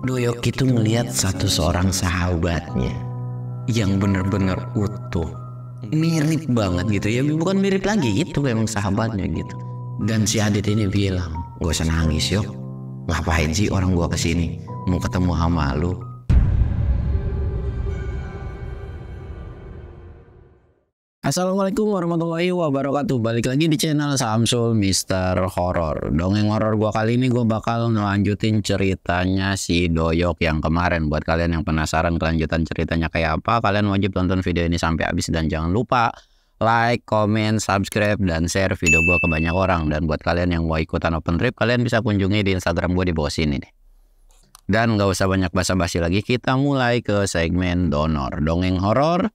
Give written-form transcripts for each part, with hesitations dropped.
Doyok itu ngelihat seorang sahabatnya yang bener-bener utuh, mirip banget gitu ya, bukan mirip lagi, itu memang sahabatnya gitu. Dan si Adit ini bilang, gak usah nangis Yok, ngapain sih orang gua kesini, mau ketemu sama lu. Assalamualaikum warahmatullahi wabarakatuh. Balik lagi di channel Samsul Mister Horror. Dongeng horor gua kali ini gua bakal ngelanjutin ceritanya si Doyok yang kemarin. Buat kalian yang penasaran kelanjutan ceritanya kayak apa, kalian wajib tonton video ini sampai habis. Dan jangan lupa like, comment, subscribe, dan share video gua ke banyak orang. Dan buat kalian yang mau ikutan open trip, kalian bisa kunjungi di Instagram gua di bawah sini nih. Dan gak usah banyak basa-basi lagi, kita mulai ke segmen donor. Dongeng horor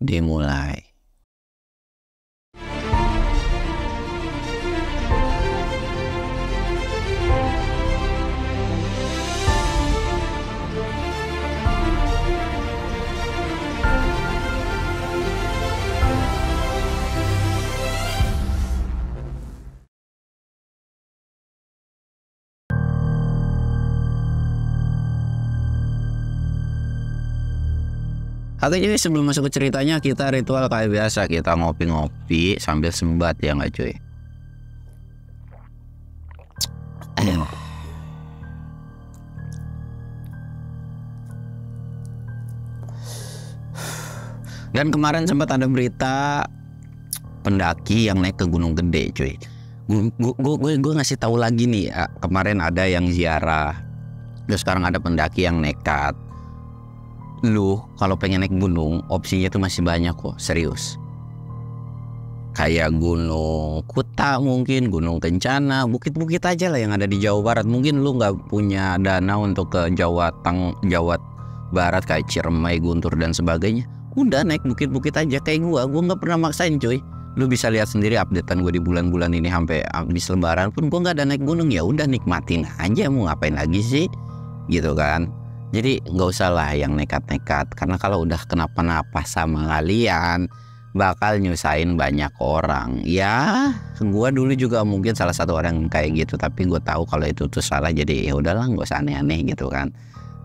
dimulai. Oke, jadi sebelum masuk ke ceritanya, kita ritual kayak biasa. Kita ngopi-ngopi sambil sembat, ya nggak cuy? Dan kemarin sempat ada berita pendaki yang naik ke Gunung Gede, cuy. Gue ngasih tahu lagi nih ya, kemarin ada yang ziarah, terus sekarang ada pendaki yang nekat. Lu kalau pengen naik gunung, opsinya tuh masih banyak kok, serius. Kayak Gunung Kuta mungkin, Gunung Kencana, bukit-bukit aja lah yang ada di Jawa Barat. Mungkin lu nggak punya dana untuk ke Jawa Barat kayak Ciremai, Guntur dan sebagainya. Udah naik bukit-bukit aja kayak gua nggak pernah maksain cuy. Lu bisa lihat sendiri updatean gue di bulan-bulan ini, sampai habis Lebaran pun gua nggak ada naik gunung. Ya udah, nikmatin aja, mau ngapain lagi sih, gitu kan. Jadi nggak usah lah yang nekat-nekat, karena kalau udah kenapa-napa sama kalian bakal nyusahin banyak orang. Ya, gua dulu juga mungkin salah satu orang kayak gitu, tapi gue tahu kalau itu tuh salah, jadi ya udahlah, nggak usah aneh-aneh gitu kan.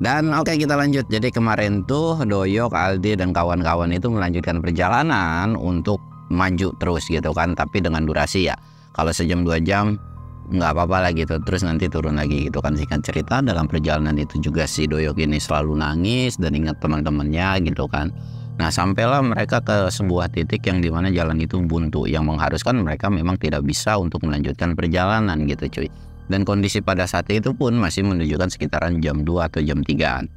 Dan oke, kita lanjut. Jadi kemarin tuh Doyok, Aldi dan kawan-kawan itu melanjutkan perjalanan untuk maju terus gitu kan, tapi dengan durasi ya, kalau sejam 2 jam nggak apa-apa lah gitu, terus nanti turun lagi gitu kan. Singkat cerita, dalam perjalanan itu juga si Doyok ini selalu nangis dan ingat teman-temannya gitu kan. Nah, sampailah mereka ke sebuah titik yang dimana jalan itu buntu, yang mengharuskan mereka memang tidak bisa untuk melanjutkan perjalanan gitu cuy. Dan kondisi pada saat itu pun masih menunjukkan sekitaran jam 2 atau jam 3-an.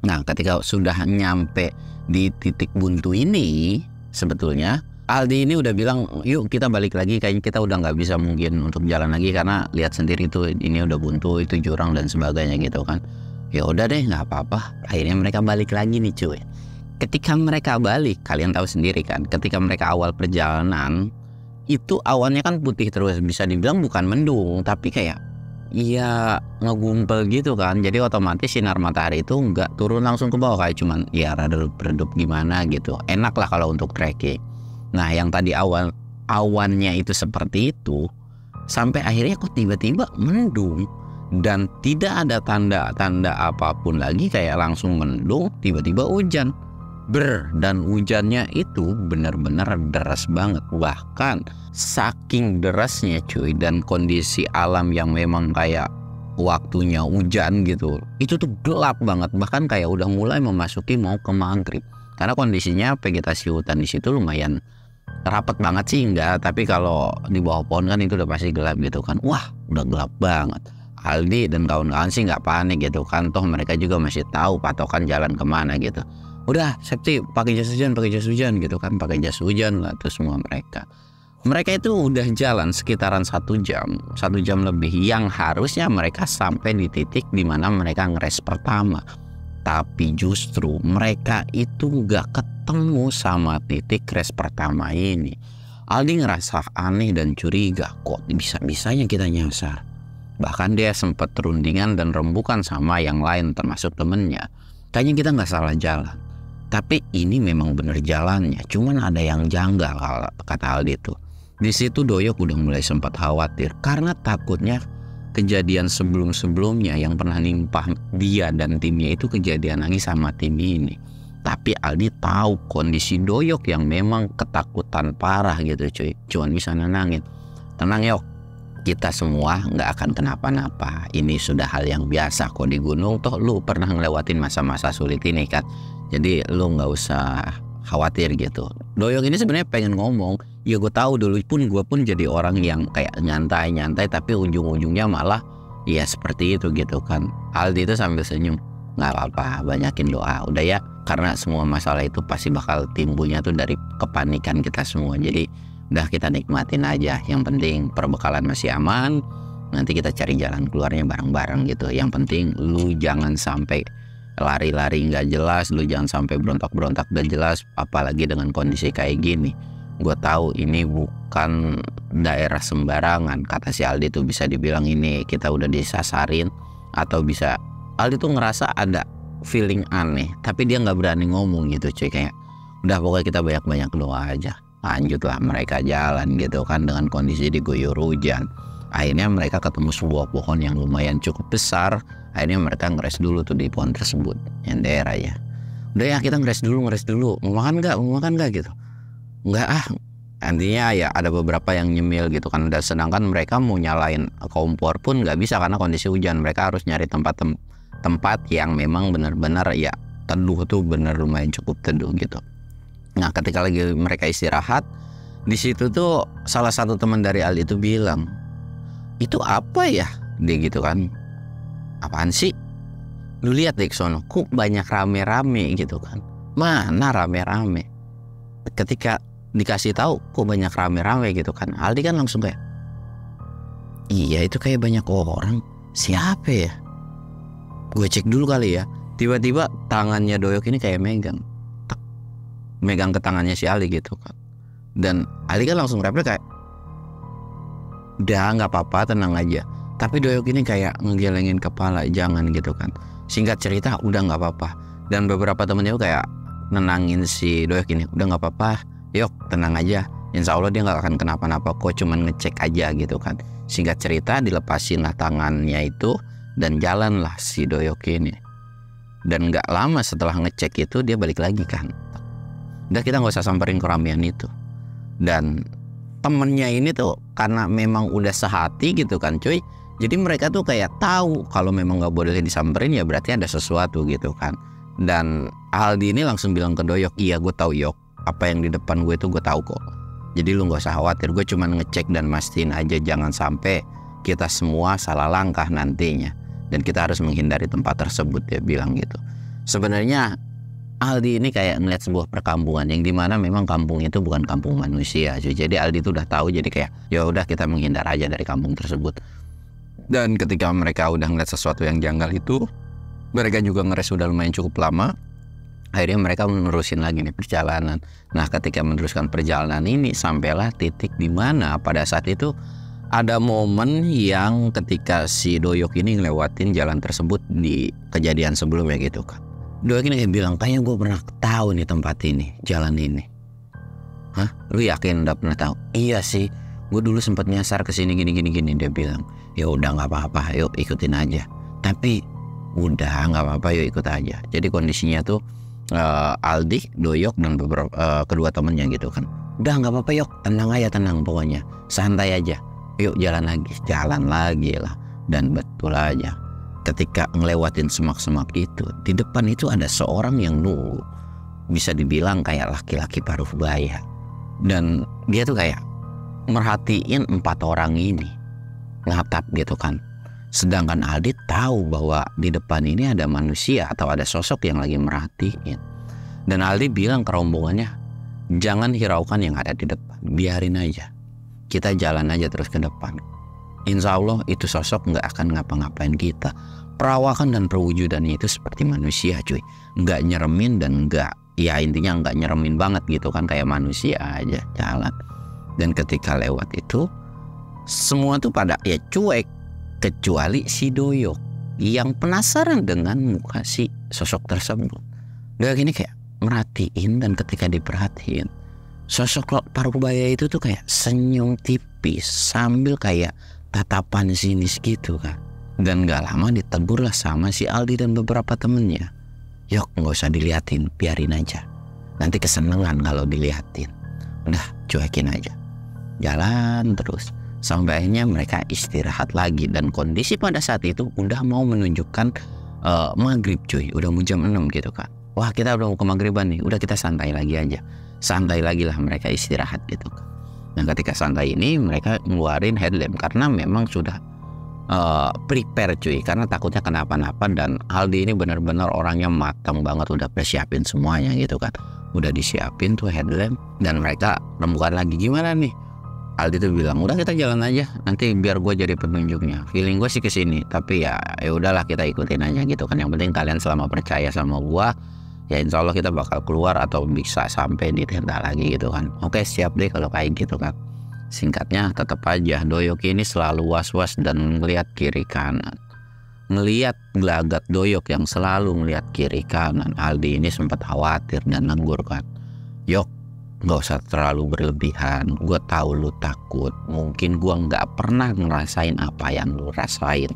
Nah, ketika sudah nyampe di titik buntu ini, sebetulnya Aldi ini udah bilang, yuk kita balik lagi, kayaknya kita udah nggak bisa mungkin untuk jalan lagi, karena lihat sendiri tuh ini udah buntu, itu jurang dan sebagainya gitu kan. Ya udah deh, nggak apa-apa. Akhirnya mereka balik lagi nih cuy. Ketika mereka balik, kalian tahu sendiri kan, ketika mereka awal perjalanan itu awannya kan putih terus, bisa dibilang bukan mendung, tapi kayak iya ngegumpel gitu kan. Jadi otomatis sinar matahari itu nggak turun langsung ke bawah, kayak cuman ya redup-redup gimana gitu. Enak lah kalau untuk trekking. Nah, yang tadi awannya itu seperti itu, sampai akhirnya kok tiba-tiba mendung dan tidak ada tanda-tanda apapun lagi, kayak langsung mendung, tiba-tiba hujan. Dan hujannya itu benar-benar deras banget, bahkan saking derasnya cuy, dan kondisi alam yang memang kayak waktunya hujan gitu, itu tuh gelap banget, bahkan kayak udah mulai memasuki mau ke maghrib. Karena kondisinya vegetasi hutan di situ lumayan rapat banget sih enggak, tapi kalau di bawah pohon kan itu udah pasti gelap gitu kan. Wah, udah gelap banget. Aldi dan kawan-kawan sih nggak panik gitu kan, toh mereka juga masih tahu patokan jalan kemana gitu. Udah safety, pakai jas hujan gitu kan, pakai jas hujan lah tuh semua mereka. Mereka itu udah jalan sekitaran 1 jam lebih, yang harusnya mereka sampai di titik dimana mereka ngeres pertama. Tapi justru mereka itu nggak ketemu sama titik res pertama ini. Aldi ngerasa aneh dan curiga, kok bisa-bisanya kita nyasar. Bahkan dia sempat terundingan dan rembukan sama yang lain termasuk temennya. Kayaknya kita nggak salah jalan. Tapi ini memang bener jalannya, cuman ada yang janggal, kata Aldi tuh. Di situ Doyok udah mulai sempat khawatir, karena takutnya kejadian sebelum-sebelumnya yang pernah nimpah dia dan timnya itu kejadian lagi sama tim ini. Tapi Aldi tahu kondisi Doyok yang memang ketakutan parah gitu cuy. Cuman bisa nenangin. Tenang Yok, kita semua nggak akan kenapa-napa. Ini sudah hal yang biasa kok di gunung. Toh lu pernah ngelewatin masa-masa sulit ini kan. Jadi lu nggak usah khawatir gitu. Doyok ini sebenarnya pengen ngomong, ya gue tahu dulu pun gue pun jadi orang yang kayak nyantai-nyantai, tapi ujung-ujungnya malah ya seperti itu gitu kan. Aldi itu sambil senyum, nggak apa-apa, banyakin doa. Udah ya, karena semua masalah itu pasti bakal timbulnya tuh dari kepanikan kita semua. Jadi udah kita nikmatin aja. Yang penting perbekalan masih aman. Nanti kita cari jalan keluarnya bareng-bareng gitu. Yang penting lu jangan sampai lari-lari nggak jelas, lu jangan sampai berontak-berontak gak jelas, apalagi dengan kondisi kayak gini. Gue tahu ini bukan daerah sembarangan, kata si Aldi tuh bisa dibilang ini kita udah disasarin, atau bisa Aldi tuh ngerasa ada feeling aneh, tapi dia nggak berani ngomong gitu cuy. Kayak udah pokoknya kita banyak-banyak doa aja. Lanjutlah mereka jalan gitu kan dengan kondisi diguyur hujan. Akhirnya mereka ketemu sebuah pohon yang lumayan cukup besar. Akhirnya mereka ngeres dulu tuh di pohon tersebut, yang daerah ya. Udah ya kita ngeres dulu. Mau makan nggak gitu. Nggak ah. Nantinya ya ada beberapa yang nyemil gitu kan. Dan sedangkan mereka mau nyalain kompor pun nggak bisa karena kondisi hujan. Mereka harus nyari tempat yang memang benar-benar ya teduh tuh, benar lumayan cukup teduh gitu. Nah ketika lagi mereka istirahat di situ tuh salah satu teman dari Aldi itu bilang, itu apa ya? Dia gitu kan. Apaan sih? Lu lihat deh sono, kok banyak rame-rame gitu kan. Mana rame-rame? Ketika dikasih tahu kok banyak rame-rame gitu kan, Aldi kan langsung kayak, iya itu kayak banyak orang. Siapa ya? Gue cek dulu kali ya. Tiba-tiba tangannya Doyok ini kayak megang ke tangannya si Aldi gitu kan. Dan Aldi kan langsung refleks kayak, udah nggak apa-apa, tenang aja. Tapi Doyok ini kayak ngegelengin kepala, jangan gitu kan. Singkat cerita udah nggak apa-apa. Dan beberapa temennya kayak nenangin si Doyok ini, udah nggak apa-apa, Yok tenang aja, insya Allah dia nggak akan kenapa-napa kok, cuman ngecek aja gitu kan. Singkat cerita dilepasin lah tangannya itu dan jalanlah si Doyok ini. Dan nggak lama setelah ngecek itu dia balik lagi kan. Udah kita nggak usah samperin keramaian itu. Dan temennya ini tuh karena memang udah sehati gitu kan cuy. Jadi mereka tuh kayak tahu kalau memang nggak boleh disamperin ya berarti ada sesuatu gitu kan. Dan Aldi ini langsung bilang ke Doyok, iya gue tahu Yok, apa yang di depan gue itu gue tahu kok. Jadi lu nggak usah khawatir, gue cuma ngecek dan mastiin aja jangan sampai kita semua salah langkah nantinya. Dan kita harus menghindari tempat tersebut, dia bilang gitu. Sebenarnya Aldi ini kayak ngeliat sebuah perkampungan yang dimana memang kampung itu bukan kampung manusia cuy. Jadi Aldi itu udah tahu, jadi kayak ya udah kita menghindar aja dari kampung tersebut. Dan ketika mereka udah ngeliat sesuatu yang janggal itu, mereka juga ngeres udah lumayan cukup lama. Akhirnya mereka menerusin lagi nih perjalanan. Nah ketika meneruskan perjalanan ini, sampailah titik dimana pada saat itu ada momen yang ketika si Doyok ini ngelewatin jalan tersebut di kejadian sebelumnya gitu kan. Doyok ini kayak bilang, kayaknya gue pernah tahu nih tempat ini, jalan ini. Hah? Lu yakin udah pernah tahu? Iya sih, gue dulu sempat nyasar ke sini gini. Dia bilang, ya udah nggak apa-apa, yuk ikutin aja. Tapi udah nggak apa-apa, yuk ikut aja. Jadi kondisinya tuh Aldi, Doyok dan beberapa kedua temennya gitu kan. Udah nggak apa-apa Yok, tenang aja, tenang pokoknya, santai aja. Yuk jalan lagi lah. Dan betul aja, ketika ngelewatin semak-semak itu, di depan itu ada seorang yang nunggu. Bisa dibilang kayak laki-laki paruh baya. Dan dia tuh kayak merhatiin 4 orang ini ngatap gitu kan. Sedangkan Aldi tahu bahwa di depan ini ada manusia atau ada sosok yang lagi merhatiin. Dan Aldi bilang ke rombongannya, jangan hiraukan yang ada di depan, biarin aja. Kita jalan aja terus ke depan. Insya Allah itu sosok nggak akan ngapa-ngapain kita. Perawakan dan perwujudannya itu seperti manusia cuy. Nggak nyeremin dan nggak, ya intinya nggak nyeremin banget gitu kan, kayak manusia aja jalan. Dan ketika lewat itu, semua tuh pada ya cuek, kecuali si Doyok yang penasaran dengan muka si sosok tersebut. Dia gini kayak merhatiin, dan ketika diperhatiin, sosok paruh baya itu tuh kayak senyum tipis sambil kayak tatapan sinis gitu kan. Dan gak lama ditegur lah sama si Aldi dan beberapa temennya. Yok, gak usah diliatin, biarin aja. Nanti kesenangan kalau diliatin. Udah, cuekin aja. Jalan terus. Sampai akhirnya mereka istirahat lagi. Dan kondisi pada saat itu udah mau menunjukkan maghrib cuy. Udah mau jam 6 gitu kan. Wah, kita udah mau ke maghriban nih. Udah, kita santai lagi aja. Santai lagi lah, mereka istirahat gitu kan. Nah, ketika santai ini mereka ngeluarin headlamp. Karena memang sudah prepare cuy, karena takutnya kenapa-napa. Dan Aldi ini benar-benar orangnya matang banget, udah persiapin semuanya gitu kan. Udah disiapin tuh headlamp. Dan mereka rembukan lagi. Gimana nih? Aldi tuh bilang, udah kita jalan aja, nanti biar gue jadi penunjuknya. Feeling gue sih kesini, tapi ya udahlah kita ikutin aja gitu kan. Yang penting kalian selama percaya sama gue, ya insya Allah kita bakal keluar atau bisa sampai di tenda lagi gitu kan. Oke, siap deh kalau kayak gitu kan. Singkatnya tetap aja Doyok ini selalu was-was dan ngelihat kiri kanan. Ngelihat gelagat Doyok yang selalu ngelihat kiri kanan. Aldi ini sempat khawatir dan negur kan. Yok, gak usah terlalu berlebihan. Gue tahu lu takut. Mungkin gue gak pernah ngerasain apa yang lu rasain.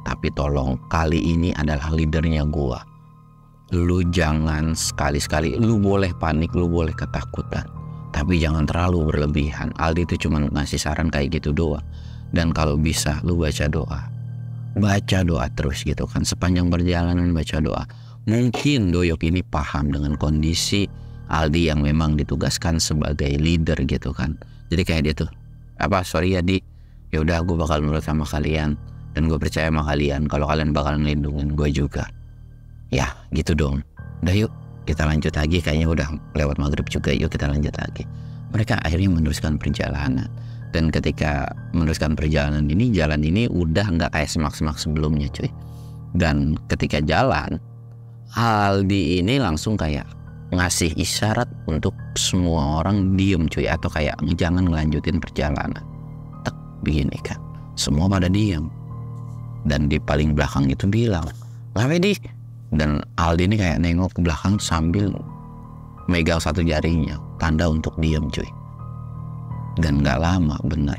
Tapi tolong, kali ini adalah leadernya gue. Lu jangan sekali-sekali, lu boleh panik, lu boleh ketakutan, tapi jangan terlalu berlebihan. Aldi itu cuma ngasih saran kayak gitu doang. Dan kalau bisa lu baca doa. Baca doa terus gitu kan. Sepanjang perjalanan baca doa. Mungkin Doyok ini paham dengan kondisi Aldi yang memang ditugaskan sebagai leader gitu kan. Jadi kayak dia tuh, sorry ya Di, ya udah gue bakal nurut sama kalian. Dan gue percaya sama kalian kalau kalian bakal ngelindungin gue juga. Ya gitu dong. Udah yuk kita lanjut lagi, kayaknya udah lewat maghrib juga, yuk kita lanjut lagi. Mereka akhirnya meneruskan perjalanan. Dan ketika meneruskan perjalanan ini, jalan ini udah gak kayak semak-semak sebelumnya cuy. Dan ketika jalan, Aldi ini langsung kayak ngasih isyarat untuk semua orang diem cuy, atau kayak jangan ngelanjutin perjalanan. Tek, begini kan, semua pada diem. Dan di paling belakang itu bilang, "Ngapain di?" Dan Aldi ini kayak nengok ke belakang sambil megang satu jarinya, tanda untuk diam cuy. Dan gak lama bener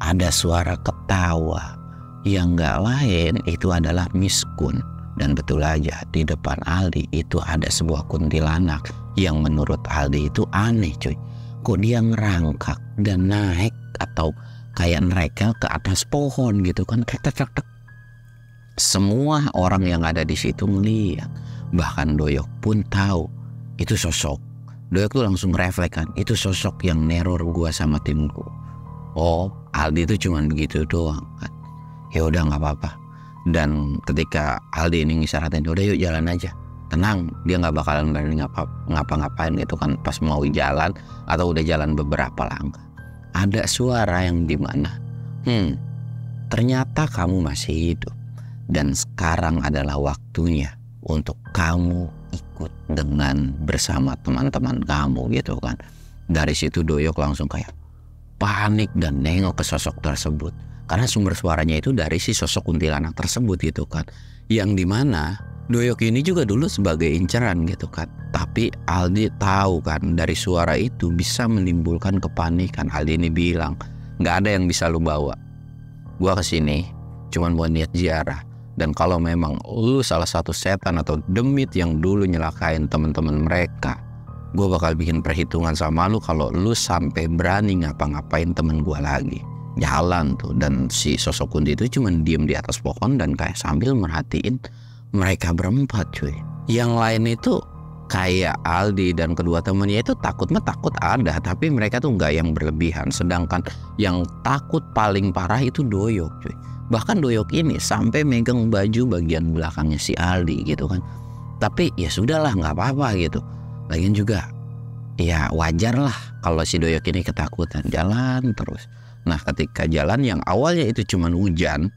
ada suara ketawa yang gak lain itu adalah Miss Kun. Dan betul aja di depan Aldi itu ada sebuah kuntilanak yang menurut Aldi itu aneh cuy. Kok dia ngerangkak dan naik atau kayak nerekel ke atas pohon gitu kan, tek. Semua orang yang ada di situ melihat, bahkan Doyok pun tahu itu sosok. Doyok tuh langsung refleks kan, itu sosok yang neror gua sama timku. Oh, Aldi itu cuman begitu doang kan. Ya udah nggak apa-apa. Dan ketika Aldi ini ngisaratin, udah yuk jalan aja, tenang, dia nggak bakalan berani ngapa-ngapain gitu kan. Pas mau jalan atau udah jalan beberapa langkah, ada suara yang dimana, ternyata kamu masih hidup. Dan sekarang adalah waktunya untuk kamu ikut dengan bersama teman-teman kamu gitu kan. Dari situ Doyok langsung kayak panik dan nengok ke sosok tersebut. Karena sumber suaranya itu dari si sosok kuntilanak tersebut gitu kan. Yang dimana Doyok ini juga dulu sebagai inceran gitu kan. Tapi Aldi tahu kan dari suara itu bisa menimbulkan kepanikan. Aldi ini bilang, "Gak ada yang bisa lu bawa. Gua kesini cuman buat niat ziarah. Dan kalau memang lu salah satu setan atau demit yang dulu nyelakain teman-teman mereka, gue bakal bikin perhitungan sama lu kalau lu sampai berani ngapa-ngapain temen gue lagi." Jalan tuh, dan si sosok kunti itu cuma diem di atas pohon dan kayak sambil merhatiin mereka berempat cuy. Yang lain itu kayak Aldi dan kedua temennya itu takut ada, tapi mereka tuh nggak yang berlebihan. Sedangkan yang takut paling parah itu Doyok cuy. Bahkan Doyok ini sampai megang baju bagian belakangnya si Aldi gitu kan. Tapi ya sudahlah, nggak apa-apa gitu. Lagian juga ya wajar lah kalau si Doyok ini ketakutan. Jalan terus. Nah ketika jalan yang awalnya itu cuma hujan,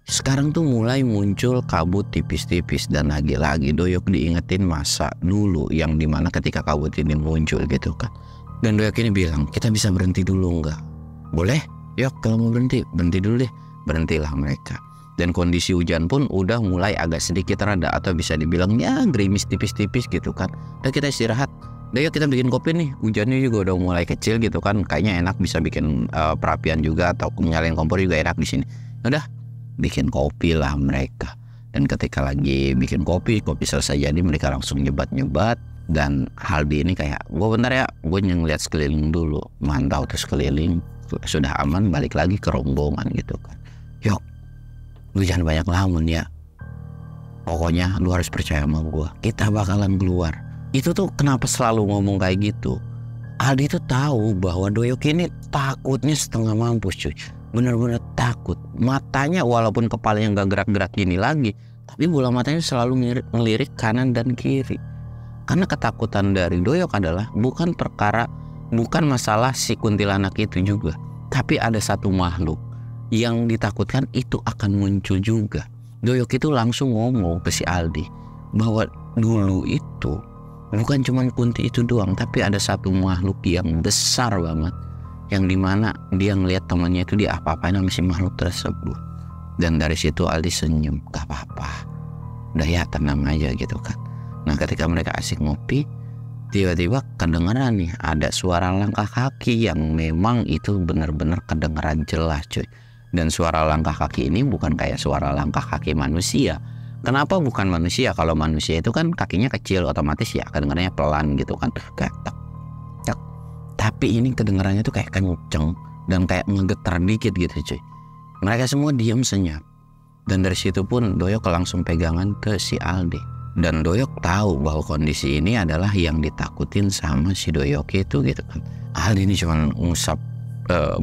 sekarang tuh mulai muncul kabut tipis-tipis. Dan lagi-lagi Doyok diingetin masa dulu yang dimana ketika kabut ini muncul gitu kan. Dan Doyok ini bilang, "Kita bisa berhenti dulu nggak?" "Boleh, yuk kalau mau berhenti dulu deh." Berhentilah mereka. Dan kondisi hujan pun udah mulai agak sedikit reda, atau bisa dibilang ya gerimis tipis-tipis gitu kan. Dan kita istirahat. Udah yuk kita bikin kopi nih. Hujannya juga udah mulai kecil gitu kan. Kayaknya enak bisa bikin perapian juga, atau nyalain kompor juga enak di sini. Udah bikin kopi lah mereka. Dan ketika lagi bikin kopi selesai jadi, mereka langsung nyebat. Dan Aldi ini kayak, gue bentar ya, gue ngeliat sekeliling dulu, mantau terus keliling, sudah aman, balik lagi ke rombongan gitu kan. Yok, lu jangan banyak lamun ya, pokoknya lu harus percaya sama gue, kita bakalan keluar. Itu tuh kenapa selalu ngomong kayak gitu. Aldi tuh tahu bahwa Doyok ini takutnya setengah mampus cuy, bener-bener takut. Matanya walaupun kepalanya gak gerak-gerak gini lagi, tapi bola matanya selalu ngelirik kanan dan kiri. Karena ketakutan dari Doyok adalah bukan masalah si kuntilanak itu juga, tapi ada satu makhluk yang ditakutkan itu akan muncul juga. Doyok itu langsung ngomong ke si Aldi bahwa dulu itu bukan cuma kunti itu doang, tapi ada satu makhluk yang besar banget, yang dimana dia ngelihat temannya itu diapa-apain sama si makhluk tersebut. Dan dari situ Aldi senyum, gak apa-apa, udah ya tenang aja gitu kan. Nah ketika mereka asik ngopi, tiba-tiba kedengeran nih ada suara langkah kaki yang memang itu benar-benar kedengeran jelas cuy. Dan suara langkah kaki ini bukan kayak suara langkah kaki manusia. Kenapa bukan manusia? Kalau manusia itu kan kakinya kecil, otomatis ya kedengarannya pelan gitu kan, kayak tek tek. Tapi ini kedengarannya tuh kayak kenceng dan kayak ngegetar dikit gitu cuy. Mereka semua diam senyap. Dan dari situ pun Doyok langsung pegangan ke si Aldi. Dan Doyok tahu bahwa kondisi ini adalah yang ditakutin sama si Doyok itu gitu kan. Aldi ini cuma ngusap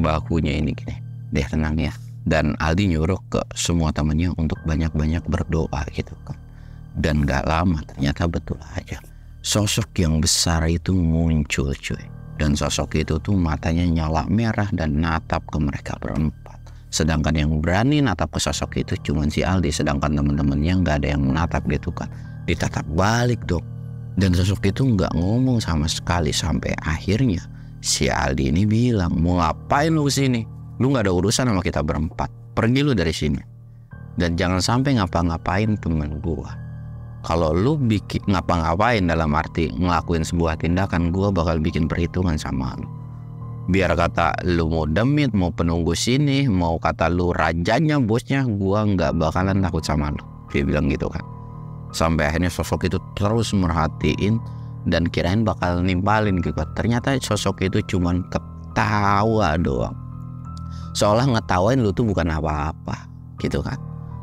bahunya ini gini, deh tenang ya. Dan Aldi nyuruh ke semua temannya untuk banyak-banyak berdoa gitu kan. Dan gak lama ternyata betul aja, sosok yang besar itu muncul cuy. Dan sosok itu tuh matanya nyala merah dan natap ke mereka berempat. Sedangkan yang berani natap ke sosok itu cuma si Aldi. Sedangkan temen-temennya gak ada yang menatap gitu kan. Ditatap balik dong. Dan sosok itu gak ngomong sama sekali. Sampai akhirnya si Aldi ini bilang, mau ngapain lu kesini? Lu gak ada urusan sama kita berempat, pergi lu dari sini. Dan jangan sampai ngapa-ngapain temen gua. Kalau lu bikin ngapa-ngapain dalam arti ngelakuin sebuah tindakan, gua bakal bikin perhitungan sama lu. Biar kata lu mau demit, mau penunggu sini, mau kata lu rajanya, bosnya, gua gak bakalan takut sama lu. Dia bilang gitu kan. Sampai akhirnya sosok itu terus merhatiin dan kirain bakal nimpalin gitu. Ternyata sosok itu cuman ketawa doang, seolah ngetawain lu tuh bukan apa-apa gitu kan.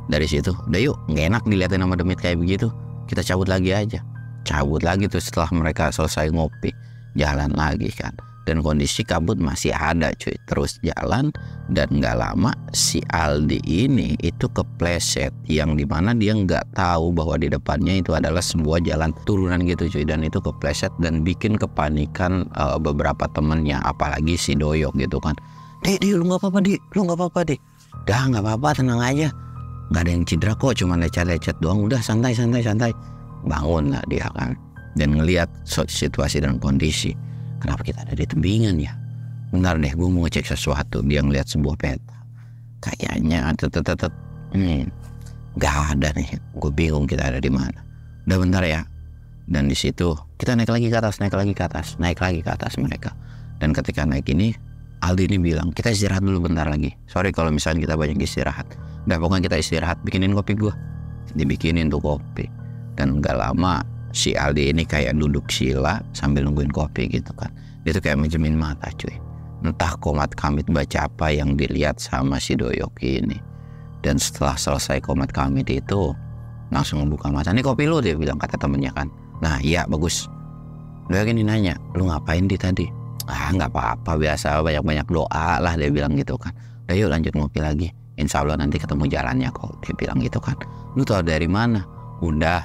Dari situ udah yuk, gak enak dilihatin sama demit kayak begitu, kita cabut lagi aja. Cabut lagi tuh setelah mereka selesai ngopi, jalan lagi kan. Dan kondisi kabut masih ada cuy, terus jalan. Dan gak lama si Aldi ini itu kepleset, yang dimana dia gak tahu bahwa di depannya itu adalah sebuah jalan turunan gitu cuy. Dan itu kepleset dan bikin kepanikan beberapa temennya, apalagi si Doyok gitu kan. Dek, lu gak apa-apa Dik, lu gak apa-apa Dik. Dah gak apa-apa, tenang aja, gak ada yang cedera kok, cuma lecet-lecet doang. Udah santai. Bangun lah dia kan. Dan ngelihat situasi dan kondisi, kenapa kita ada di tebingan ya? Bentar deh, gue mau ngecek sesuatu. Dia ngeliat sebuah peta, kayaknya gak ada nih. Gue bingung kita ada di mana. Udah bentar ya. Dan di situ kita naik lagi ke atas mereka. Dan ketika naik ini, Aldi ini bilang, kita istirahat dulu bentar lagi. Sorry kalau misalnya kita banyak istirahat. Udah pokoknya kita istirahat, bikinin kopi gue. Dibikinin tuh kopi. Dan gak lama si Aldi ini kayak duduk sila sambil nungguin kopi gitu kan. Dia tuh kayak menjemin mata cuy. Entah komat kamit baca apa yang dilihat sama si Doyok ini. Dan setelah selesai komat kamit itu, langsung membuka mata. Nih kopi lu, dia bilang, kata temennya kan. Nah iya bagus. Doyok ini nanya, lu ngapain di tadi? Ah nggak apa-apa, biasa banyak-banyak doa lah, dia bilang gitu kan. Udah yuk lanjut ngopi lagi, insya Allah nanti ketemu jalannya kok, dia bilang gitu kan. Lu tahu dari mana? Udah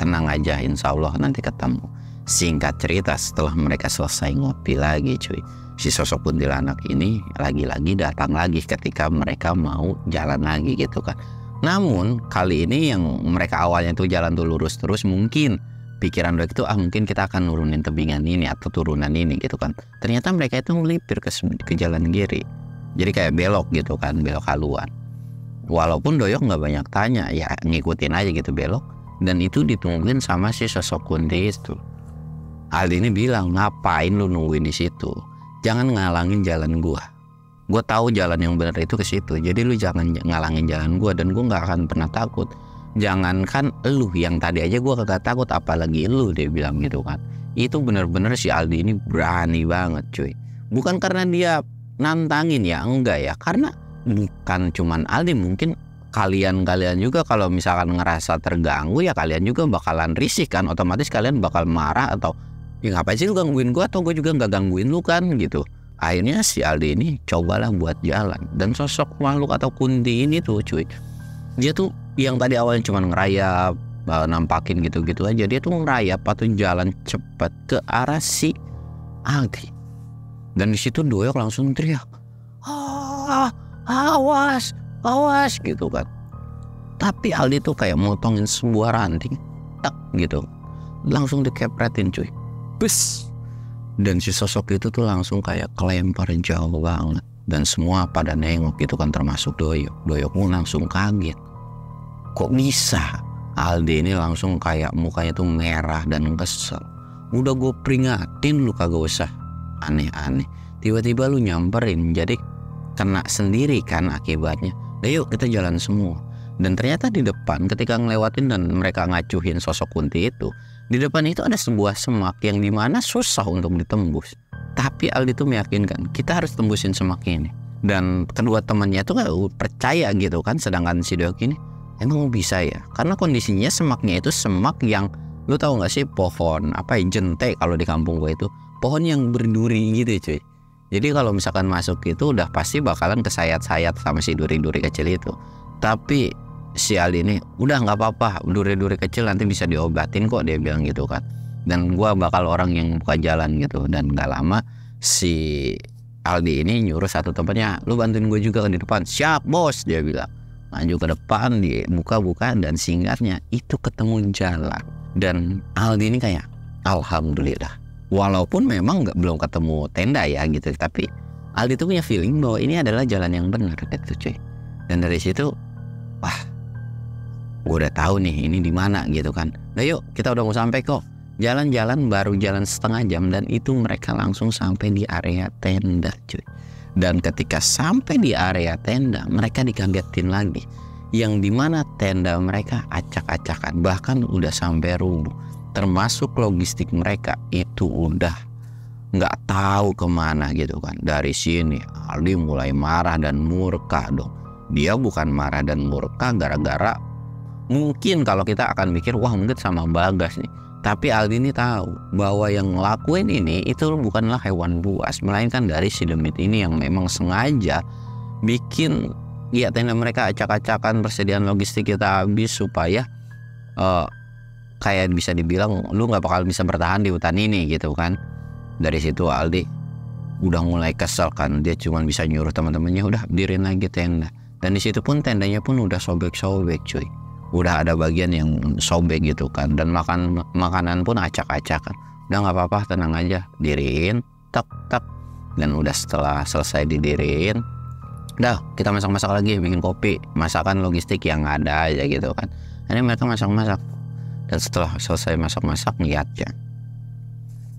tenang aja, insya Allah nanti ketemu. Singkat cerita, setelah mereka selesai ngopi lagi cuy, si sosok kuntilanak ini lagi-lagi datang lagi ketika mereka mau jalan lagi gitu kan. Namun kali ini yang mereka awalnya tuh jalan tuh lurus terus, mungkin pikiran Doyok itu mungkin kita akan nurunin tebingan ini atau turunan ini gitu kan. Ternyata mereka itu melipir ke jalan kiri. Jadi kayak belok gitu kan, belok haluan. Walaupun Doyok nggak banyak tanya, ya ngikutin aja gitu belok. Dan itu ditungguin sama si sosok kunti itu. Aldi ini bilang, ngapain lu nungguin di situ? Jangan ngalangin jalan gua. Gue tahu jalan yang benar itu ke situ. Jadi lu jangan ngalangin jalan gue, dan gue nggak akan pernah takut. Jangankan lu, yang tadi aja gue kagak takut, apalagi lu, dia bilang gitu kan. Itu bener-bener si Aldi ini berani banget cuy. Bukan karena dia nantangin ya, enggak ya, karena bukan cuman Aldi, mungkin kalian juga kalau misalkan ngerasa terganggu ya kalian juga bakalan risih kan, otomatis kalian bakal marah atau ya ngapain sih lu gangguin gue, atau gue juga nggak gangguin lu kan gitu. Akhirnya si Aldi ini cobalah buat jalan, dan sosok makhluk atau Kunti ini tuh cuy, dia tuh yang tadi awalnya cuma ngerayap, nampakin gitu-gitu aja, dia tuh ngerayap atau jalan cepet ke arah si Aldi. Dan di situ Doyok langsung teriak, awas, awas gitu kan. Tapi Aldi tuh kayak motongin sebuah ranting, tak gitu, langsung dikepretin cuy, bus. Dan si sosok itu tuh langsung kayak kelempar jauh banget, dan semua pada nengok gitu kan, termasuk Doyok. Doyok pun langsung kaget, kok bisa? Aldi ini langsung kayak mukanya tuh merah dan kesel. Udah gue peringatin lu kagak usah aneh-aneh, tiba-tiba lu nyamperin, jadi kena sendiri kan akibatnya. Nah, yuk kita jalan semua. Dan ternyata di depan ketika ngelewatin dan mereka ngacuhin sosok Kunti itu, di depan itu ada sebuah semak yang dimana susah untuk ditembus. Tapi Aldi tuh meyakinkan kita harus tembusin semak ini. Dan kedua temannya tuh gak percaya gitu kan, sedangkan si Doyok ini emang bisa ya, karena kondisinya semaknya itu semak yang lu tahu gak sih, pohon apa ya, jente kalau di kampung gue itu, pohon yang berduri gitu cuy. Jadi kalau misalkan masuk itu udah pasti bakalan kesayat-sayat sama si duri-duri kecil itu. Tapi si Aldi ini udah nggak apa-apa, duri-duri kecil nanti bisa diobatin kok, dia bilang gitu kan. Dan gua bakal orang yang buka jalan gitu. Dan nggak lama si Aldi ini nyuruh satu temannya, lu bantuin gue juga di depan. Siap bos, dia bilang. Maju ke depan, dibuka-buka, dan singkatnya itu ketemu jalan. Dan Aldi ini kayak alhamdulillah, walaupun memang belum ketemu tenda ya gitu, tapi Aldi tuh punya feeling bahwa ini adalah jalan yang benar gitu cuy. Dan dari situ, wah, gue udah tahu nih ini di mana gitu kan. Nah yuk kita udah mau sampai kok. Jalan-jalan baru jalan setengah jam, dan itu mereka langsung sampai di area tenda cuy. Dan ketika sampai di area tenda, mereka dikagetin lagi, yang dimana tenda mereka acak-acakan, bahkan udah sampai rubuh. Termasuk logistik mereka itu udah nggak tahu kemana gitu kan. Dari sini Aldi mulai marah dan murka dong. Dia bukan marah dan murka gara-gara, mungkin kalau kita akan mikir wah mungkin sama Bagas nih, tapi Aldi ini tahu bahwa yang ngelakuin ini itu bukanlah hewan buas, melainkan dari si demit ini yang memang sengaja bikin ya tenda mereka acak-acakan, persediaan logistik kita habis supaya kayak bisa dibilang lu nggak bakal bisa bertahan di hutan ini gitu kan. Dari situ Aldi udah mulai kesel kan, dia cuma bisa nyuruh teman-temannya udah dirin lagi tenda. Dan di situ pun tendanya pun udah sobek-sobek cuy, udah ada bagian yang sobek gitu kan, dan makanan pun acak-acakan. Udah nggak apa-apa, tenang aja, diriin, tak. Dan udah setelah selesai didiriin, udah kita masak-masak lagi, bikin kopi, masakan logistik yang ada aja gitu kan. Ini mereka masak-masak. Dan setelah selesai masak-masak niatnya,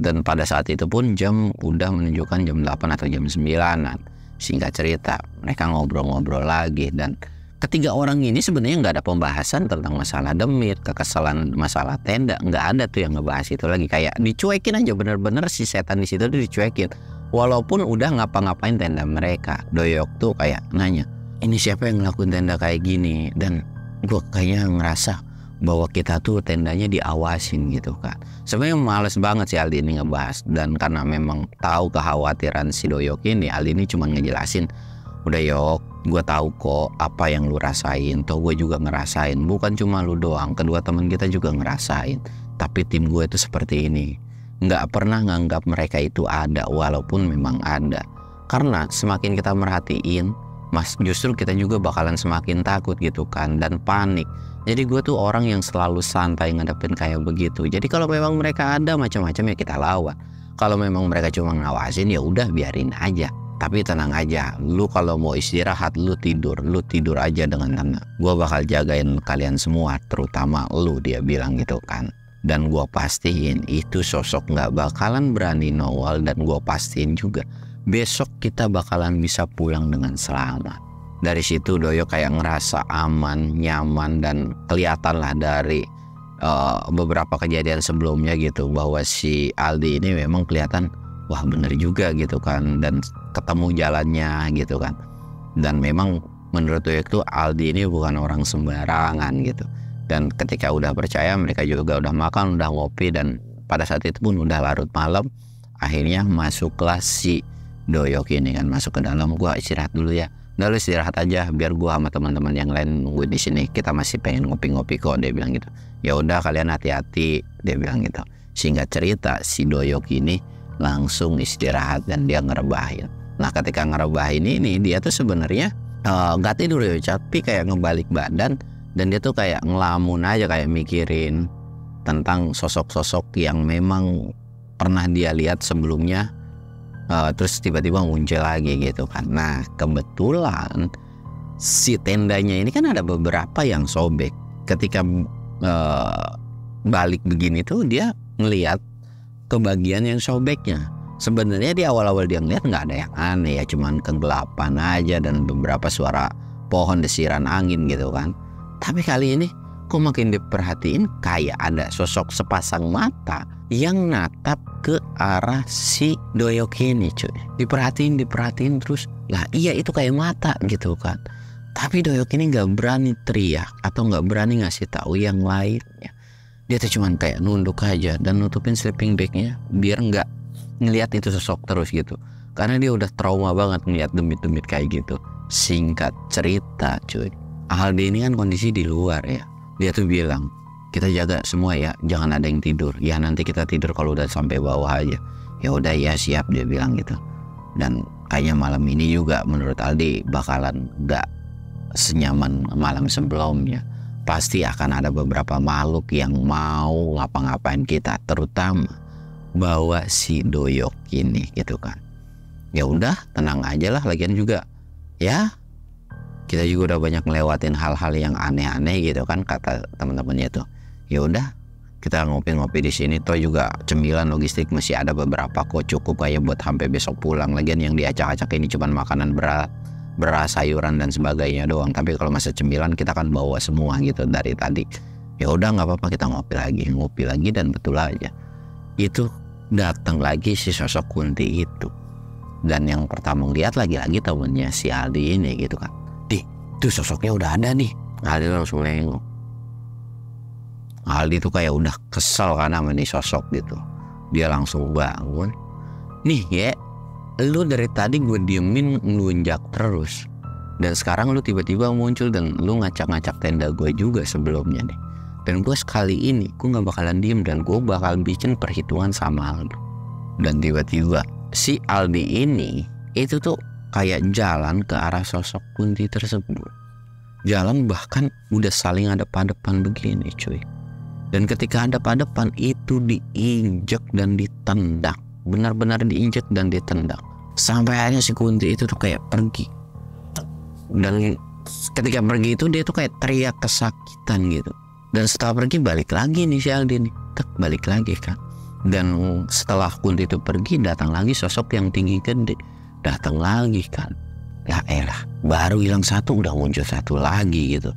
dan pada saat itu pun jam udah menunjukkan jam 8 atau jam 9-an. Singkat cerita, mereka ngobrol-ngobrol lagi. Dan ketiga orang ini sebenarnya nggak ada pembahasan tentang masalah demit, kekesalan masalah tenda, nggak ada tuh yang ngebahas itu lagi. Kayak dicuekin aja, bener-bener si setan di situ tuh dicuekin. Walaupun udah ngapa-ngapain tenda mereka. Doyok tuh kayak nanya, ini siapa yang ngelakuin tenda kayak gini? Dan gue kayaknya ngerasa bahwa kita tuh tendanya diawasin gitu kan. Sebenarnya males banget sih Aldi ini ngebahas, dan karena memang tahu kekhawatiran si Doyok ini, Aldi ini cuma ngejelasin, udah Yok, gue tahu kok apa yang lu rasain, toh gue juga ngerasain, bukan cuma lu doang, kedua teman kita juga ngerasain. Tapi tim gue itu seperti ini, nggak pernah nganggap mereka itu ada, walaupun memang ada. Karena semakin kita merhatiin, justru kita juga bakalan semakin takut gitu kan, dan panik. Jadi gue tuh orang yang selalu santai ngadepin kayak begitu. Jadi kalau memang mereka ada macam-macam ya kita lawan. Kalau memang mereka cuma ngawasin ya udah biarin aja. Tapi tenang aja, lu kalau mau istirahat lu tidur aja dengan tenang. Gue bakal jagain kalian semua, terutama lu, dia bilang gitu kan. Dan gue pastiin itu sosok nggak bakalan berani nongol, dan gue pastiin juga besok kita bakalan bisa pulang dengan selamat. Dari situ Doyo kayak ngerasa aman, nyaman, dan kelihatan lah dari beberapa kejadian sebelumnya gitu, bahwa si Aldi ini memang kelihatan wah bener juga gitu kan, dan ketemu jalannya gitu kan. Dan memang menurut Doyo itu Aldi ini bukan orang sembarangan gitu. Dan ketika udah percaya, mereka juga udah makan, udah ngopi, dan pada saat itu pun udah larut malam. Akhirnya masuklah si Doyok ini kan, masuk ke dalam. Gua istirahat dulu ya. Udah lu istirahat aja, biar gua sama teman-teman yang lain nungguin di sini. Kita masih pengen ngopi-ngopi kok, dia bilang gitu. Ya udah kalian hati-hati, dia bilang gitu. Singkat cerita, si Doyok ini langsung istirahat dan dia ngerebahin. Nah ketika ngerebahin ini, dia tuh sebenarnya nggak tidur ya, tapi kayak ngebalik badan, dan dia tuh kayak ngelamun aja, kayak mikirin tentang sosok-sosok yang memang pernah dia lihat sebelumnya. Terus tiba-tiba muncul lagi gitu kan. Nah kebetulan si tendanya ini kan ada beberapa yang sobek. Ketika balik begini tuh dia ngelihat ke bagian yang sobeknya. Sebenarnya di awal-awal dia ngeliat nggak ada yang aneh ya, cuman kegelapan aja dan beberapa suara pohon desiran angin gitu kan. Tapi kali ini kok makin diperhatiin kayak ada sosok sepasang mata yang natap ke arah si Doyok ini cuy. Diperhatiin terus. Lah iya itu kayak mata gitu kan. Tapi Doyok ini gak berani teriak atau gak berani ngasih tahu yang lainnya. Dia tuh cuman kayak nunduk aja dan nutupin sleeping bagnya biar gak ngelihat itu sosok terus gitu. Karena dia udah trauma banget ngeliat demit-demit kayak gitu. Singkat cerita cuy, Aldi ini kan kondisi di luar ya. Dia tuh bilang, kita jaga semua ya, jangan ada yang tidur. Ya nanti kita tidur kalau udah sampai bawah aja. Ya udah ya siap, dia bilang gitu. Dan kayaknya malam ini juga menurut Aldi bakalan gak senyaman malam sebelumnya. Pasti akan ada beberapa makhluk yang mau ngapa-ngapain kita, terutama bawa si Doyok ini gitu kan. Ya udah tenang aja lah, lagian juga ya kita juga udah banyak ngelewatin hal-hal yang aneh-aneh gitu kan, kata teman-temannya tuh. Ya udah kita ngopi-ngopi di sini, toh juga cemilan logistik masih ada beberapa kok, cukup kayak buat sampai besok pulang. Lagian yang diacak-acak ini cuman makanan beras, sayuran dan sebagainya doang. Tapi kalau masa cemilan kita kan bawa semua gitu dari tadi. Ya udah nggak apa-apa, kita ngopi lagi dan betul aja itu datang lagi si sosok Kunti itu. Dan yang pertama ngeliat lagi-lagi temennya si Aldi ini gitu kan. Tuh sosoknya udah ada nih. Aldi langsung nengok. Aldi tuh kayak udah kesel karena sama nih sosok gitu. Dia langsung bangun. Nih ya, lu dari tadi gue diemin ngelunjak terus. Dan sekarang lu tiba-tiba muncul dan lu ngacak-ngacak tenda gue juga sebelumnya nih. Dan gue sekali ini gue gak bakalan diem dan gue bakal bikin perhitungan sama lu. Dan tiba-tiba si Aldi ini itu tuh kayak jalan ke arah sosok Kunti tersebut. Jalan bahkan udah saling hadap-hadapan begini cuy. Dan ketika hadap-hadapan itu diinjek dan ditendang. Benar-benar diinjek dan ditendang. Sampai akhirnya si Kunti itu tuh kayak pergi. Dan ketika pergi itu dia tuh kayak teriak kesakitan gitu. Dan setelah pergi balik lagi nih si Aldi nih. Balik lagi kan. Dan setelah Kunti itu pergi datang lagi sosok yang tinggi gede. Datang lagi kan. Ya elah, baru hilang satu udah muncul satu lagi gitu.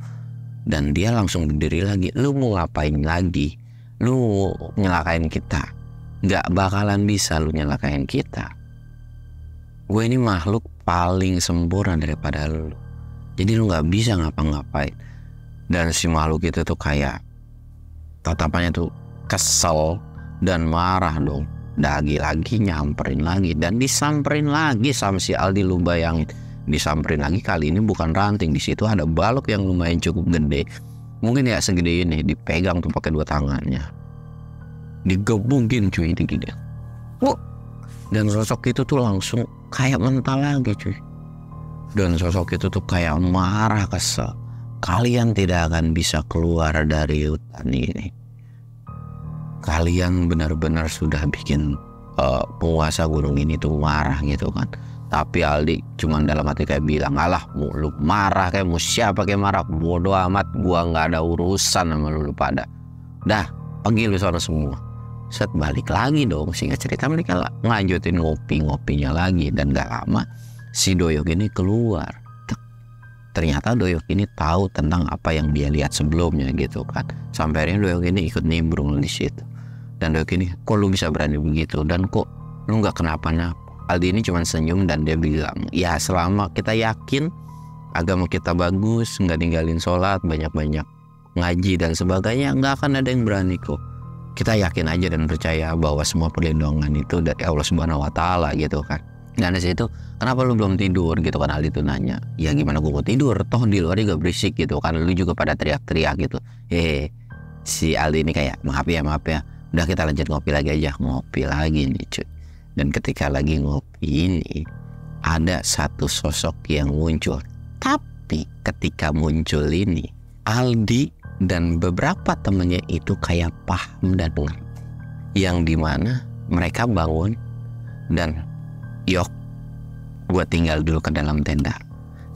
Dan dia langsung berdiri lagi. Lu mau ngapain lagi? Lu nyelakain kita? Gak bakalan bisa lu nyelakain kita. Gue ini makhluk paling sempurna daripada lu. Jadi lu gak bisa ngapa-ngapain. Dan si makhluk itu tuh kayak tatapannya tuh kesel dan marah dong. Lagi nyamperin lagi dan disamperin lagi sama si Aldi. Lu bayangin, disamperin lagi, kali ini bukan ranting, di situ ada balok yang lumayan cukup gede, mungkin ya segede ini, dipegang tuh pakai dua tangannya, digebukin cuy gini. Dan sosok itu tuh langsung kayak mental lagi cuy. Dan sosok itu tuh kayak marah, kesel, kalian tidak akan bisa keluar dari hutan ini. Kalian benar-benar sudah bikin penguasa gunung ini tuh marah gitu kan. Tapi Aldi cuman dalam hati kayak bilang, alah lu marah kayak mau siapa kayak marah, bodoh amat, gua nggak ada urusan sama lu pada. Dah pergi lu sana semua. Set balik lagi dong, singkat cerita mereka ngelanjutin ngopinya lagi. Dan gak lama si Doyok ini keluar. Ternyata Doyok ini tahu tentang apa yang dia lihat sebelumnya gitu kan. Sampai akhirnya Doyok ini ikut nimbrung di situ. Dan Doyok ini, kok lu bisa berani begitu, dan kok lu gak kenapa-napa? Aldi ini cuma senyum dan dia bilang, ya selama kita yakin agama kita bagus, nggak ninggalin sholat, banyak-banyak ngaji dan sebagainya, nggak akan ada yang berani kok. Kita yakin aja dan percaya bahwa semua perlindungan itu dari Allah Subhanahu Wa Taala gitu kan. Dan dari situ, kenapa lu belum tidur gitu kan? Aldi itu nanya. Ya gimana gue mau tidur? Toh di luar juga berisik gitu kan. Lu juga pada teriak-teriak gitu. Si Aldi ini kayak maaf ya. Udah kita lanjut ngopi lagi aja. Ngopi lagi nih cuy. Dan ketika lagi ngopi ini, ada satu sosok yang muncul. Tapi ketika muncul ini, Aldi dan beberapa temennya itu kayak paham dan ngerti. Yang dimana mereka bangun dan, yok, gue tinggal dulu ke dalam tenda.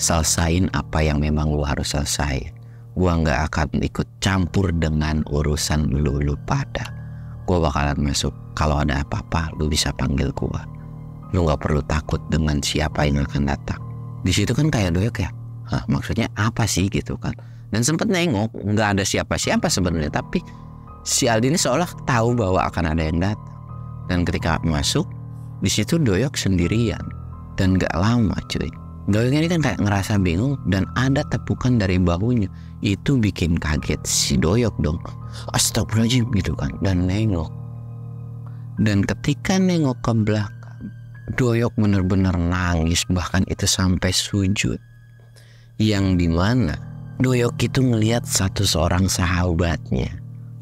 Selesain apa yang memang lu harus selesai. Gue gak akan ikut campur dengan urusan lu pada. Gue bakalan masuk. Kalau ada apa-apa lu bisa panggil gue. Lu gak perlu takut dengan siapa yang akan datang. Di situ kan kayak Doyok ya, hah, maksudnya apa sih gitu kan. Dan sempet nengok, nggak ada siapa-siapa sebenarnya, tapi si Aldi ini seolah tahu bahwa akan ada yang datang. Dan ketika masuk, di situ Doyok sendirian. Dan nggak lama cuy, Doyok ini kan kayak ngerasa bingung dan ada tepukan dari bahunya. Itu bikin kaget si Doyok dong. Astagfirullahaladzim gitu kan, dan nengok. Dan ketika nengok ke belakang, Doyok bener-bener nangis, bahkan itu sampai sujud. Yang dimana Doyok itu ngelihat seorang sahabatnya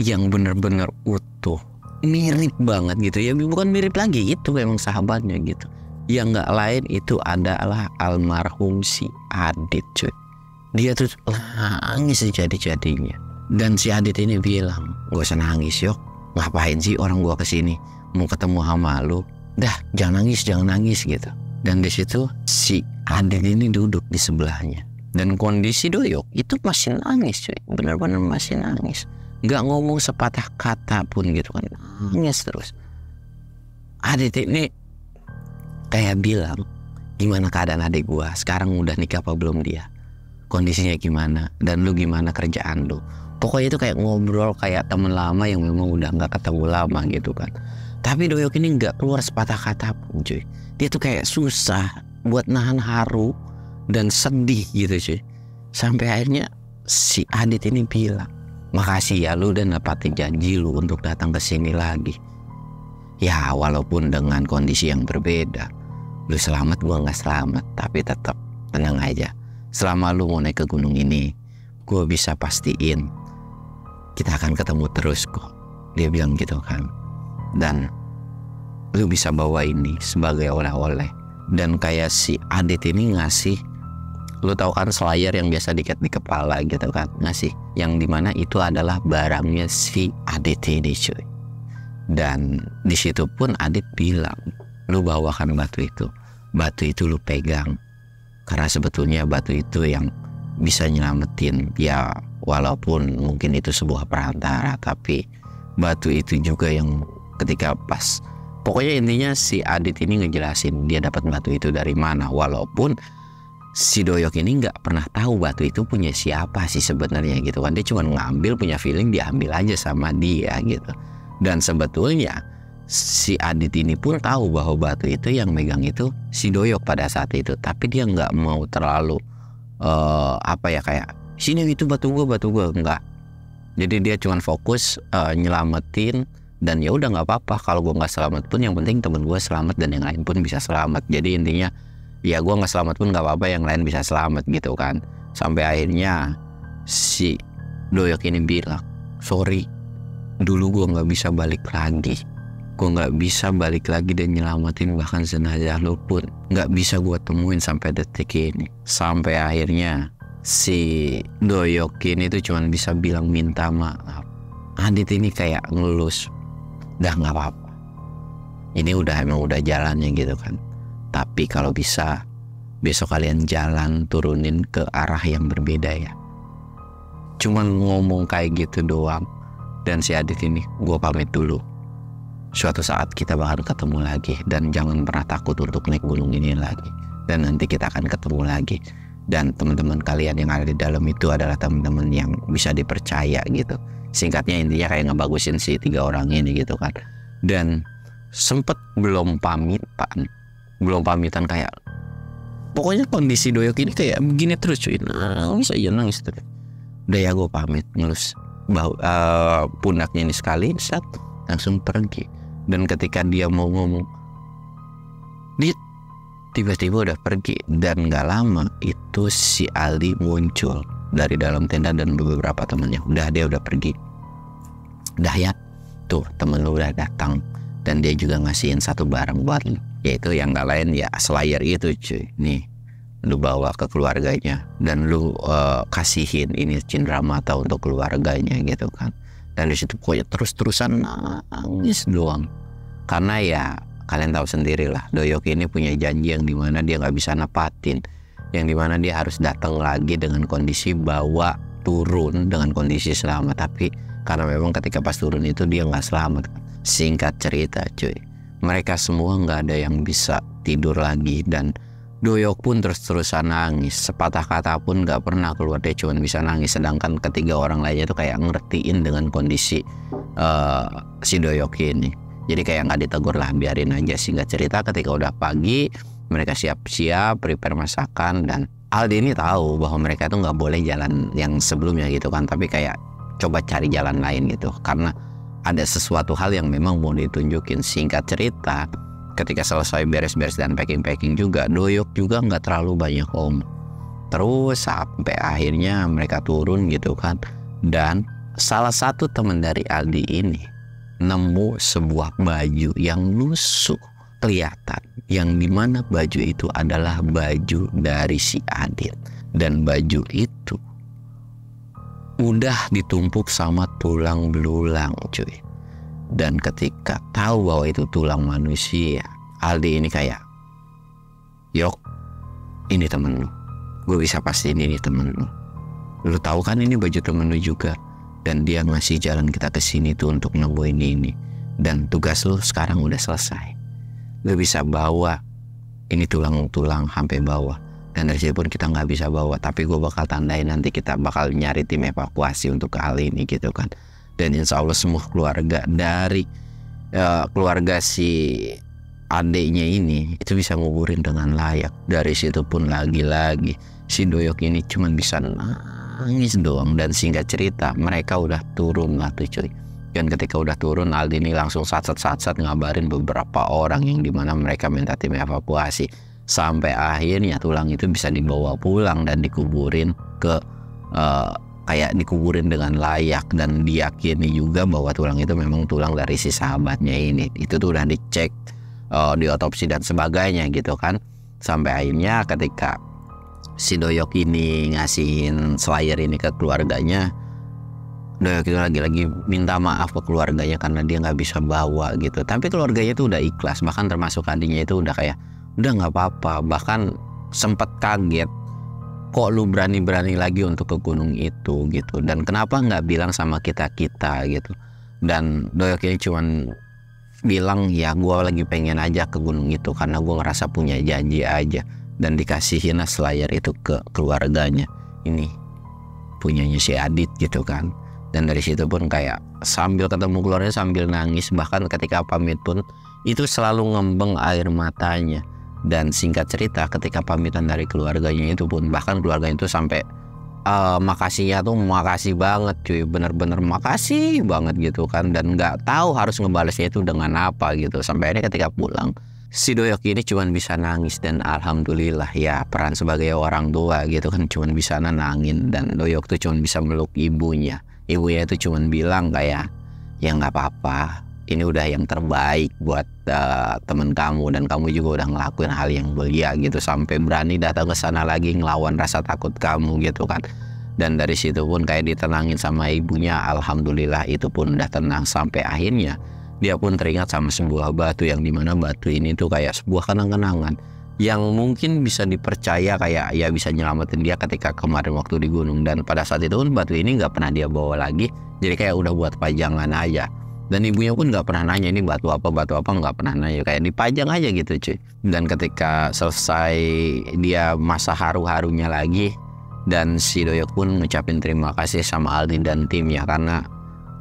yang benar-benar utuh, mirip banget gitu ya, bukan mirip lagi, itu memang sahabatnya gitu. Yang nggak lain itu adalah almarhum si Adit cuy. Dia tuh nangis sejadi-jadinya. Dan si Adit ini bilang, gak usah nangis Yok, ngapain sih orang gua kesini mau ketemu sama lu, dah jangan nangis gitu. Dan di situ si Adit ini duduk di sebelahnya. Dan kondisi Doyok itu masih nangis cuy, benar-benar masih nangis, nggak ngomong sepatah kata pun gitu kan, nangis terus. Adit ini kayak bilang, gimana keadaan adik gua sekarang, udah nikah apa belum dia, kondisinya gimana, dan lu gimana kerjaan lu. Pokoknya itu kayak ngobrol kayak temen lama yang memang udah nggak ketemu lama gitu kan. Tapi Doyok ini nggak keluar sepatah kata pun cuy. Dia tuh kayak susah buat nahan haru dan sedih gitu cuy. Sampai akhirnya si Adit ini bilang, makasih ya lu udah nepatin janji lu untuk datang ke sini lagi. Ya walaupun dengan kondisi yang berbeda, lu selamat gua nggak selamat, tapi tetap tenang aja. Selama lu mau naik ke gunung ini, gua bisa pastiin kita akan ketemu terus kok. Dia bilang gitu kan. Dan lu bisa bawa ini sebagai oleh-oleh. Dan kayak si Adit ini ngasih, lu tahu kan selayar yang biasa diikat di kepala gitu kan, ngasih yang dimana itu adalah barangnya si Adit ini cuy. Dan di situ pun Adit bilang, lu bawakan batu itu lu pegang, karena sebetulnya batu itu yang bisa nyelamatin, ya walaupun mungkin itu sebuah perantara, tapi batu itu juga yang ketika pas, pokoknya intinya si Adit ini ngejelasin dia dapat batu itu dari mana. Walaupun si Doyok ini nggak pernah tahu batu itu punya siapa sih sebenarnya gitu kan. Dia cuma ngambil, punya feeling diambil aja sama dia gitu. Dan sebetulnya si Adit ini pun tahu bahwa batu itu yang megang itu si Doyok pada saat itu. Tapi dia nggak mau terlalu kayak sini itu batu gua enggak. Jadi dia cuma fokus nyelamatin. Dan ya udah nggak apa-apa kalau gue nggak selamat pun, yang penting temen gue selamat dan yang lain pun bisa selamat. Jadi intinya ya gue nggak selamat pun nggak apa-apa, yang lain bisa selamat gitu kan. Sampai akhirnya si Doyok ini bilang, sorry dulu gue nggak bisa balik lagi, gue nggak bisa balik lagi dan nyelamatin, bahkan jenazah lu pun nggak bisa gue temuin sampai detik ini. Sampai akhirnya si Doyok ini tuh cuma bisa bilang minta maaf. Adit ini kayak ngelus, dah nggak apa-apa, ini emang udah jalannya gitu kan. Tapi kalau bisa besok kalian jalan turunin ke arah yang berbeda ya. Cuman ngomong kayak gitu doang. Dan si Adit ini, gue pamit dulu, suatu saat kita bakal ketemu lagi, dan jangan pernah takut untuk naik gunung ini lagi, dan nanti kita akan ketemu lagi. Dan teman-teman kalian yang ada di dalam itu adalah teman-teman yang bisa dipercaya gitu. Singkatnya intinya kayak ngebagusin si 3 orang ini gitu kan. Dan sempet belum pamitan kayak pokoknya kondisi Doyok ini kayak begini terus cuy, nangis terus. Udah ya gue pamit, ngelus pundaknya ini sekali, langsung pergi. Dan ketika dia mau ngomong, dia tiba-tiba udah pergi. Dan gak lama itu si Aldi muncul dari dalam tenda dan beberapa temannya. Dia udah pergi. Udah ya, tuh temen lu udah datang, dan dia juga ngasihin satu barang buat lu, yaitu yang gak lain ya Slayer itu cuy. Nih lu bawa ke keluarganya, dan lu kasihin ini cindramata untuk keluarganya gitu kan. Dan disitu pokoknya terus-terusan nangis doang, karena ya kalian tahu sendiri lah, Doyok ini punya janji yang dimana dia nggak bisa nepatin, yang dimana dia harus datang lagi dengan kondisi bawa turun dengan kondisi selamat. Tapi karena memang ketika pas turun itu dia nggak selamat. Singkat cerita cuy, mereka semua nggak ada yang bisa tidur lagi, dan Doyok pun terus-terusan nangis, sepatah kata pun gak pernah keluar, dia cuma bisa nangis. Sedangkan ketiga orang lainnya tuh kayak ngertiin dengan kondisi si Doyok ini. Jadi kayak gak ditegur lah, biarin aja. Singkat cerita ketika udah pagi, mereka siap-siap prepare masakan, dan Aldi ini tahu bahwa mereka tuh gak boleh jalan yang sebelumnya gitu kan, tapi kayak coba cari jalan lain gitu, karena ada sesuatu hal yang memang mau ditunjukin. Singkat cerita, ketika selesai beres-beres dan packing-packing juga, Doyok juga nggak terlalu banyak terus sampai akhirnya mereka turun gitu kan. Dan salah satu teman dari Aldi ini nemu sebuah baju yang lusuh kelihatan, yang dimana baju itu adalah baju dari si Adit, dan baju itu udah ditumpuk sama tulang belulang cuy. Dan ketika tahu bahwa itu tulang manusia, Aldi ini kayak, Yok, ini temen lu, gue bisa pastiin ini temen lu tahu kan ini baju temen lu juga, dan dia ngasih jalan kita ke sini tuh untuk nemuin ini, dan tugas lu sekarang udah selesai. Lu bisa bawa ini tulang sampai bawah, dan dari situ pun kita nggak bisa bawa, tapi gue bakal tandain nanti kita bakal nyari tim evakuasi untuk hal ini gitu kan. Dan insya Allah semua keluarga dari keluarga si adiknya ini itu bisa nguburin dengan layak. Dari situ pun lagi-lagi si Doyok ini cuma bisa nangis doang. Dan singkat cerita mereka udah turun lah tuh cuy. Dan ketika udah turun, Aldi ini langsung sat ngabarin beberapa orang yang dimana mereka minta tim evakuasi. Sampai akhirnya tulang itu bisa dibawa pulang dan dikuburin ke kayak dikuburin dengan layak, dan diyakini juga bahwa tulang itu memang tulang dari si sahabatnya ini. Itu tuh udah dicek, diotopsi dan sebagainya gitu kan. Sampai akhirnya ketika si Doyok ini ngasihin Slayer ini ke keluarganya, Doyok itu lagi-lagi minta maaf ke keluarganya karena dia nggak bisa bawa gitu. Tapi keluarganya itu udah ikhlas, bahkan termasuk adiknya itu udah kayak udah nggak apa-apa. Bahkan sempat kaget, kok lu berani-berani lagi untuk ke gunung itu gitu, dan kenapa nggak bilang sama kita gitu. Dan Doyok ini cuman bilang, ya gue lagi pengen aja ke gunung itu karena gue ngerasa punya janji aja. Dan dikasihin Slayer itu ke keluarganya, ini punyanya si Adit gitu kan. Dan dari situ pun kayak sambil ketemu keluarnya sambil nangis, bahkan ketika pamit pun itu selalu ngembeng air matanya. Dan singkat cerita ketika pamitan dari keluarganya itu pun, bahkan keluarganya itu sampai makasihnya tuh makasih banget cuy, bener-bener makasih banget gitu kan. Dan nggak tahu harus ngebalesnya itu dengan apa gitu. Sampai akhirnya ketika pulang, si Doyok ini cuman bisa nangis. Dan alhamdulillah ya, peran sebagai orang tua gitu kan cuman bisa nenangin. Dan Doyok tuh cuman bisa meluk ibunya. Ibunya itu cuman bilang kayak, ya nggak apa-apa, ini udah yang terbaik buat temen kamu, dan kamu juga udah ngelakuin hal yang mulia gitu, sampai berani datang ke sana lagi ngelawan rasa takut kamu gitu kan. Dan dari situ pun kayak ditenangin sama ibunya. Alhamdulillah itu pun udah tenang. Sampai akhirnya dia pun teringat sama sebuah batu, yang dimana batu ini tuh kayak sebuah kenang-kenangan yang mungkin bisa dipercaya kayak ya bisa nyelamatin dia ketika kemarin waktu di gunung. Dan pada saat itu pun batu ini nggak pernah dia bawa lagi, jadi kayak udah buat pajangan aja. Dan ibunya pun nggak pernah nanya ini batu apa nggak pernah nanya, kayak dipajang aja gitu cuy. Dan ketika selesai dia masa haru-harunya lagi, dan si Doyok pun ngucapin terima kasih sama Aldi dan timnya, karena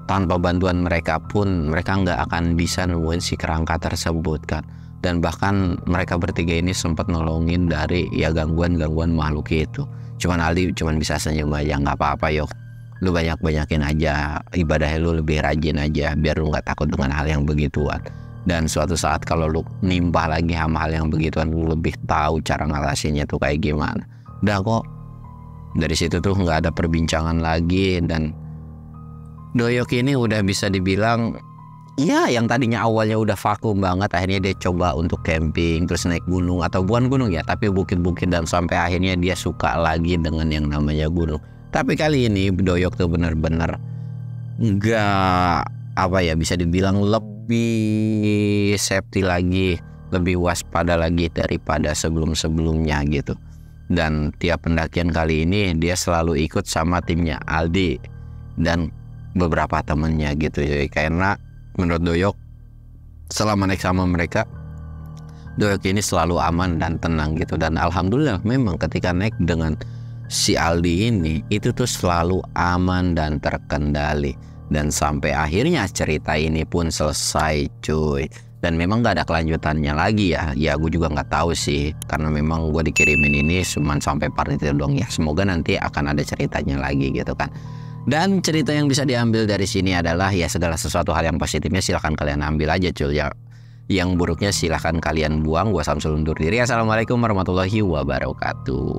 tanpa bantuan mereka pun mereka nggak akan bisa nemuin si kerangka tersebut kan. Dan bahkan mereka bertiga ini sempat nolongin dari ya gangguan-gangguan makhluk itu. Cuman Aldi cuman bisa senyum aja, nggak apa-apa Yok, lu banyakin aja ibadahnya, lu lebih rajin aja biar lu nggak takut dengan hal yang begituan. Dan suatu saat kalau lu nimpah lagi sama hal yang begituan, lu lebih tahu cara ngalasinnya tuh kayak gimana. Udah kok, dari situ tuh nggak ada perbincangan lagi. Dan Doyok ini udah bisa dibilang ya yang tadinya awalnya udah vakum banget, akhirnya dia coba untuk camping, terus naik gunung, atau bukan gunung ya tapi bukit-bukit, dan sampai akhirnya dia suka lagi dengan yang namanya gunung. Tapi kali ini Doyok tuh bener-bener nggak apa ya, bisa dibilang lebih safety lagi, lebih waspada lagi daripada sebelum-sebelumnya gitu. Dan tiap pendakian kali ini dia selalu ikut sama timnya Aldi dan beberapa temennya gitu ya, karena menurut Doyok selama naik sama mereka, Doyok ini selalu aman dan tenang gitu. Dan alhamdulillah memang ketika naik dengan si Aldi ini itu tuh selalu aman dan terkendali. Dan sampai akhirnya cerita ini pun selesai cuy. Dan memang gak ada kelanjutannya lagi ya. Ya gue juga gak tahu sih, karena memang gue dikirimin ini cuman sampai part itu dong ya. Semoga nanti akan ada ceritanya lagi gitu kan. Dan cerita yang bisa diambil dari sini adalah ya segala sesuatu hal yang positifnya silahkan kalian ambil aja cuy ya. Yang buruknya silahkan kalian buang. Gua Samsul undur diri. Assalamualaikum warahmatullahi wabarakatuh.